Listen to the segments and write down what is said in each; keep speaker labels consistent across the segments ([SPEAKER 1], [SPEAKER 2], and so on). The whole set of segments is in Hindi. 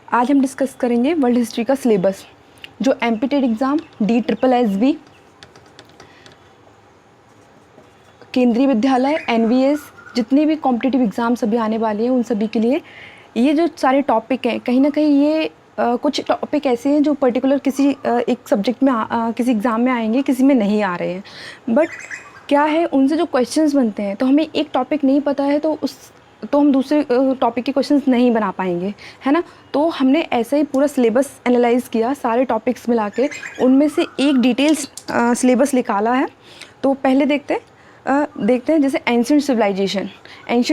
[SPEAKER 1] आज हम डिस्कस करेंगे वर्ल्ड हिस्ट्री का सिलेबस जो एमपी एग्ज़ाम DSSB केंद्रीय विद्यालय NVS जितनी भी कॉम्पिटिटिव एग्ज़ाम्स अभी आने वाली हैं उन सभी के लिए ये जो सारे टॉपिक हैं कहीं ना कहीं ये कुछ टॉपिक ऐसे हैं जो पर्टिकुलर किसी एक सब्जेक्ट में किसी एग्ज़ाम में आएंगे, किसी में नहीं आ रहे हैं। बट क्या है, उनसे जो क्वेश्चंस बनते हैं तो हमें एक टॉपिक नहीं पता है तो हम दूसरे टॉपिक के क्वेश्चंस नहीं बना पाएंगे, है ना। तो हमने ऐसा ही पूरा सिलेबस एनालाइज़ किया, सारे टॉपिक्स मिला के उनमें से एक डिटेल्स सिलेबस निकाला है। तो पहले देखते हैं जैसे एंशिएंट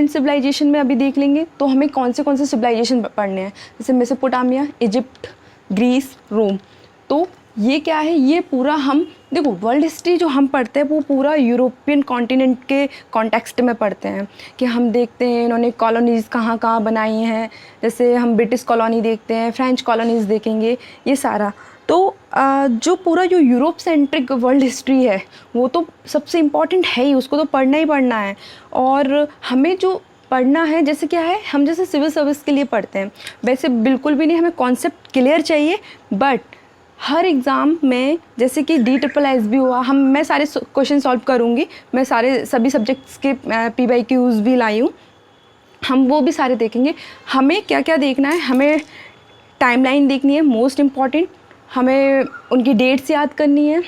[SPEAKER 1] सिविलाइजेशन में अभी देख लेंगे तो हमें कौन से सिविलाइजेशन पढ़ने हैं, जैसे मेसोपोटामिया, इजिप्ट, ग्रीस, रोम। तो ये क्या है, ये पूरा हम देखो वर्ल्ड हिस्ट्री जो हम पढ़ते हैं वो पूरा यूरोपियन कॉन्टिनेंट के कॉन्टेक्स्ट में पढ़ते हैं कि हम देखते हैं इन्होंने कॉलोनीज़ कहाँ कहाँ बनाई हैं, जैसे हम ब्रिटिश कॉलोनी देखते हैं, फ्रेंच कॉलोनीज़ देखेंगे, ये सारा। तो जो पूरा जो यूरोप सेंट्रिक वर्ल्ड हिस्ट्री है वो तो सबसे इम्पॉर्टेंट है ही, उसको तो पढ़ना ही पढ़ना है। और हमें जो पढ़ना है जैसे क्या है, हम जैसे सिविल सर्विस के लिए पढ़ते हैं वैसे बिल्कुल भी नहीं, हमें कॉन्सेप्ट क्लियर चाहिए। बट हर एग्ज़ाम में जैसे कि DSSB हुआ, मैं सारे क्वेश्चन सॉल्व करूँगी, मैं सभी सब्जेक्ट्स के PYQs भी लाई हूँ, हम वो भी सारे देखेंगे। हमें क्या क्या देखना है, हमें टाइमलाइन देखनी है मोस्ट इम्पॉर्टेंट, हमें उनकी डेट्स याद करनी है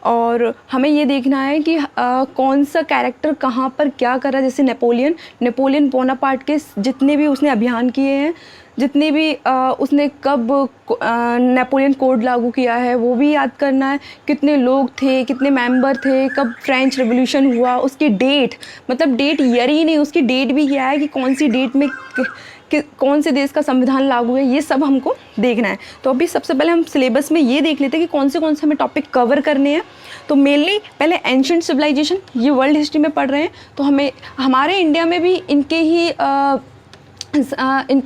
[SPEAKER 1] और हमें ये देखना है कि कौन सा कैरेक्टर कहाँ पर क्या कर रहा है। जैसे नेपोलियन बोनापार्ट के जितने भी उसने अभियान किए हैं, जितने भी उसने कब नेपोलियन कोड लागू किया है वो भी याद करना है, कितने लोग थे, कितने मेंबर थे, कब फ्रेंच रेवोल्यूशन हुआ, उसकी डेट, मतलब डेट ईयर ही नहीं, उसकी डेट भी क्या है कि कौन सी डेट में कौन से देश का संविधान लागू है, ये सब हमको देखना है। तो अभी सबसे पहले हम सिलेबस में ये देख लेते हैं कि कौन से हमें टॉपिक कवर करने हैं। तो मेनली पहले एंशिएंट सिविलाइजेशन, ये वर्ल्ड हिस्ट्री में पढ़ रहे हैं तो हमें हमारे इंडिया में भी इनके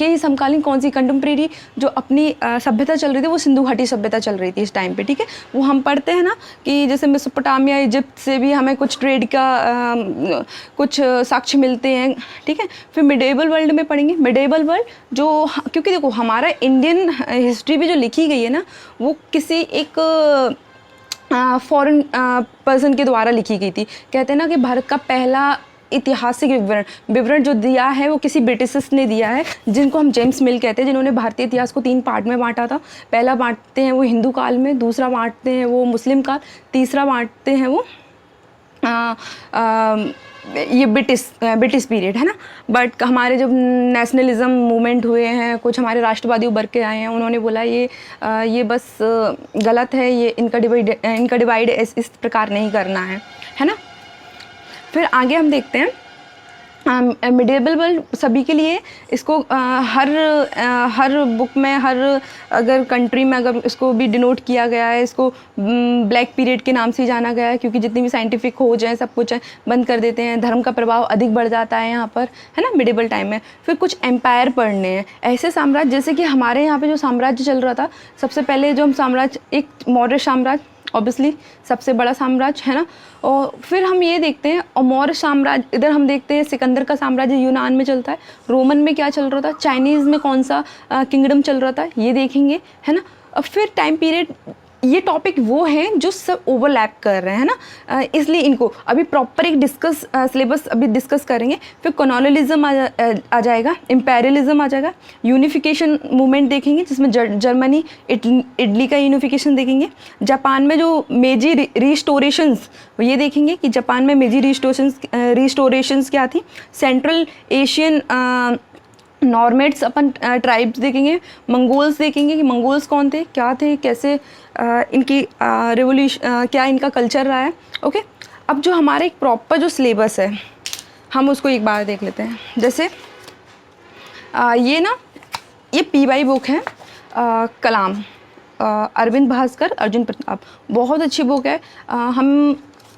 [SPEAKER 1] ही समकालीन कौन सी कंटेम्प्रेरी जो अपनी सभ्यता चल रही थी वो सिंधु घाटी सभ्यता चल रही थी इस टाइम पे, ठीक है। वो हम पढ़ते हैं ना कि जैसे मेसोपोटामिया, इजिप्ट से भी हमें कुछ ट्रेड का कुछ साक्ष्य मिलते हैं, ठीक है। फिर मिडेवल वर्ल्ड में पढ़ेंगे, मिडेवल वर्ल्ड जो, क्योंकि देखो हमारा इंडियन हिस्ट्री भी जो लिखी गई है ना वो किसी एक फॉरेन पर्सन के द्वारा लिखी गई थी। कहते हैं ना कि भारत का पहला ऐतिहासिक विवरण जो दिया है वो किसी ब्रिटिशर्स ने दिया है, जिनको हम जेम्स मिल कहते हैं, जिन्होंने भारतीय इतिहास को 3 पार्ट में बांटा था। पहला बांटते हैं वो हिंदू काल में, दूसरा बांटते हैं वो मुस्लिम काल, तीसरा बांटते हैं वो ये ब्रिटिश पीरियड, है ना। बट हमारे जब नेशनलिज्म मूवमेंट हुए हैं, कुछ हमारे राष्ट्रवादी उभर के आए हैं, उन्होंने बोला ये बस गलत है, ये इनका डिवाइड इस प्रकार नहीं करना है ना। फिर आगे हम देखते हैं मिडेवल वर्ल्ड सभी के लिए, इसको हर बुक में, हर अगर कंट्री में अगर इसको भी डिनोट किया गया है, इसको ब्लैक पीरियड के नाम से ही जाना गया है, क्योंकि जितनी भी साइंटिफिक खोज है सब कुछ बंद कर देते हैं, धर्म का प्रभाव अधिक बढ़ जाता है यहाँ पर, है ना, मिडेवल टाइम में। फिर कुछ एम्पायर पढ़ने हैं, ऐसे साम्राज्य, जैसे कि हमारे यहाँ पर जो साम्राज्य चल रहा था, सबसे पहले जो हम साम्राज्य, एक मौर्य साम्राज्य ऑब्वियसली सबसे बड़ा साम्राज्य, है ना। और फिर हम ये देखते हैं और मौर्य साम्राज्य, इधर हम देखते हैं सिकंदर का साम्राज्य यूनान में चलता है, रोमन में क्या चल रहा था, चाइनीज़ में कौन सा किंगडम चल रहा था, ये देखेंगे, है ना। और फिर टाइम पीरियड, ये टॉपिक वो हैं जो सब ओवरलैप कर रहे हैं ना, इसलिए इनको अभी प्रॉपर एक सिलेबस अभी डिस्कस करेंगे। फिर कॉलोनियलिज्म आ जाएगा, इम्पेरियलिज्म आ जाएगा, यूनिफिकेशन मूवमेंट देखेंगे जिसमें जर्मनी इटली का यूनिफिकेशन देखेंगे, जापान में जो मेजी रिस्टोरेशंस ये देखेंगे कि जापान में मेजी रिस्टोरेशंस क्या थी, सेंट्रल एशियन नॉर्मेट्स अपन ट्राइब्स देखेंगे, मंगोल्स देखेंगे कि मंगोल्स कौन थे, क्या थे, कैसे इनकी रेवोल्यूशन, क्या इनका कल्चर रहा है, ओके। अब जो हमारा एक प्रॉपर जो सिलेबस है हम उसको एक बार देख लेते हैं। जैसे ये PY बुक है, कलाम, अरविंद भास्कर, अर्जुन प्रताप, बहुत अच्छी बुक है। हम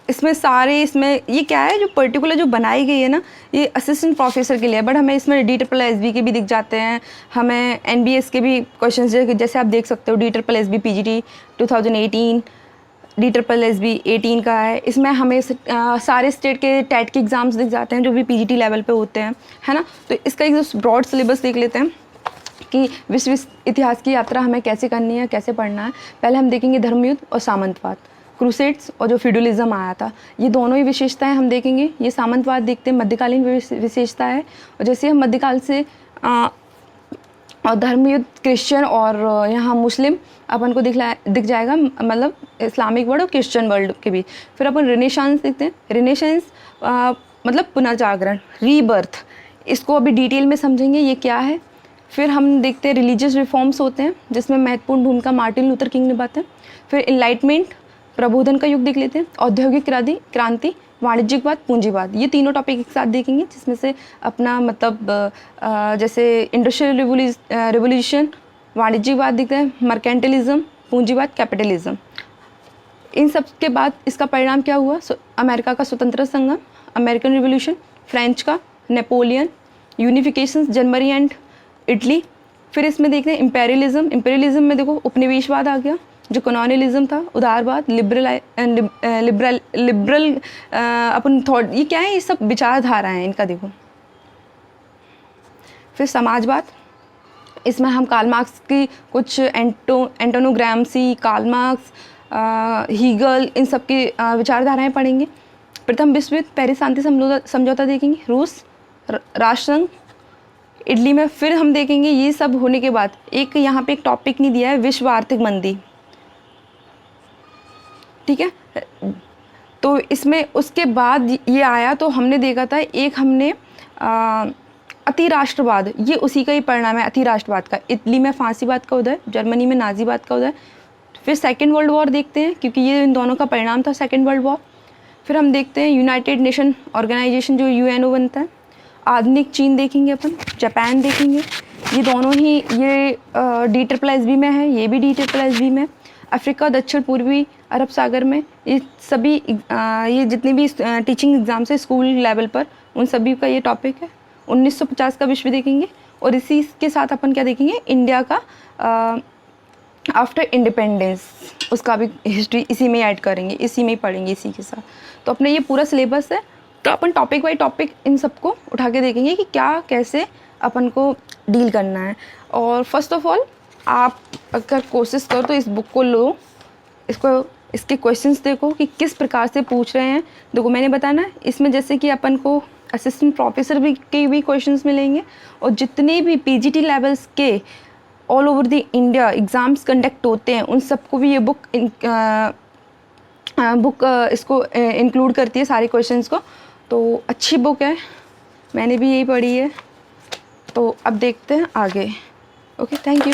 [SPEAKER 1] इसमें ये क्या है, जो पर्टिकुलर जो बनाई गई है ना, ये असिस्टेंट प्रोफेसर के लिए, बट हमें इसमें DSSB के भी दिख जाते हैं, हमें NBS के भी क्वेश्चंस, जैसे आप देख सकते हो DSSB PGT 2018, DSSB 18 का है। इसमें हमें सारे स्टेट के टेट के एग्ज़ाम्स दिख जाते हैं जो भी PGT लेवल पे होते हैं, है ना। तो इसका एक ब्रॉड सिलेबस देख लेते हैं। कि विश्व इतिहास की यात्रा हमें कैसे करनी है, कैसे पढ़ना है। पहले हम देखेंगे धर्मयुद्ध और सामंतवाद, क्रूसेड्स और जो फ्यूडलिज्म आया था, ये दोनों ही विशेषताएं हम देखेंगे। ये सामंतवाद देखते हैं, मध्यकालीन विशेषता है। और जैसे हम मध्यकाल से और धर्मयुद्ध क्रिश्चियन और यहाँ मुस्लिम अपन को दिख जाएगा, मतलब इस्लामिक वर्ल्ड और क्रिश्चियन वर्ल्ड के बीच। फिर अपन रिनेसांस देखते हैं। रिनेसांस मतलब पुनर्जागरण, रीबर्थ, इसको अभी डिटेल में समझेंगे ये क्या है। फिर हम देखते हैं रिलीजियस रिफॉर्म्स होते हैं, जिसमें महत्वपूर्ण भूमिका मार्टिन लूथर किंग निभाते हैं। फिर इनलाइटमेंट, प्रबोधन का युग देख लेते हैं। औद्योगिक क्रांति, वाणिज्यिकवाद, पूंजीवाद, ये तीनों टॉपिक एक साथ देखेंगे, जिसमें से अपना मतलब जैसे इंडस्ट्रियल रिवोल्यूशन, वाणिज्यिकवाद दिखता है, मर्केंटलिज्म, पूंजीवाद, कैपिटलिज्म। इन सब के बाद इसका परिणाम क्या हुआ? अमेरिका का स्वतंत्रता संग्राम, अमेरिकन रिवोल्यूशन, फ्रेंच का, Napoleon, unification, Germany and Italy. फिर इसमें देखते हैं इंपेरियलिज्म में देखो उपनिवेशवाद आ गया, जो कॉलोनियलिज्म था, उदारवाद, लिबरल अपन थॉट, ये क्या है, ये सब विचारधारा हैं इनका देखो। फिर समाजवाद, इसमें हम कार्ल मार्क्स की कुछ Antonio Gramsci, Karl Marx, Hegel, इन सब की विचारधाराएं पढ़ेंगे। प्रथम विश्व युद्ध, पेरिस शांति समझौता देखेंगे, रूस राष्ट्रसंघ, इटली में। फिर हम देखेंगे ये सब होने के बाद एक यहाँ पे एक टॉपिक नहीं दिया है, विश्व आर्थिक मंदी, ठीक है। तो इसमें उसके बाद ये आया, तो हमने देखा था एक हमने अति राष्ट्रवाद, ये उसी का ही परिणाम है अति राष्ट्रवाद का। इटली में फांसीवाद का उदय, जर्मनी में नाजीवाद का उदय। फिर सेकेंड वर्ल्ड वॉर देखते हैं, क्योंकि ये इन दोनों का परिणाम था सेकेंड वर्ल्ड वॉर। फिर हम देखते हैं यूनाइटेड नेशन ऑर्गेनाइजेशन, जो यूएनओ बनता है। आधुनिक चीन देखेंगे अपन, जापान देखेंगे, ये दोनों ही ये D+SB में है, ये भी D+SB में। अफ्रीका, दक्षिण पूर्वी अरब सागर में, ये सभी ये जितने भी टीचिंग एग्ज़ाम्स है स्कूल लेवल पर, उन सभी का ये टॉपिक है। 1950 का विश्व देखेंगे, और इसी के साथ अपन क्या देखेंगे, इंडिया का आफ्टर इंडिपेंडेंस, उसका भी हिस्ट्री इसी में ऐड करेंगे, इसी में ही पढ़ेंगे इसी के साथ। तो अपने ये पूरा सिलेबस है, तो अपन टॉपिक बाई टॉपिक इन सबको उठा के देखेंगे कि क्या कैसे अपन को डील करना है। और फर्स्ट ऑफ ऑल आप अगर कोशिश करो तो इस बुक को लो, इसके क्वेश्चंस देखो कि किस प्रकार से पूछ रहे हैं। देखो मैंने बताना है इसमें, जैसे कि अपन को असिस्टेंट प्रोफेसर के भी क्वेश्चंस मिलेंगे, और जितने भी PGT लेवल्स के all over the India exams conduct होते हैं, उन सबको भी ये बुक इसको इंक्लूड करती है सारे क्वेश्चंस को। तो अच्छी बुक है, मैंने भी यही पढ़ी है। तो अब देखते हैं आगे। Okay, thank you.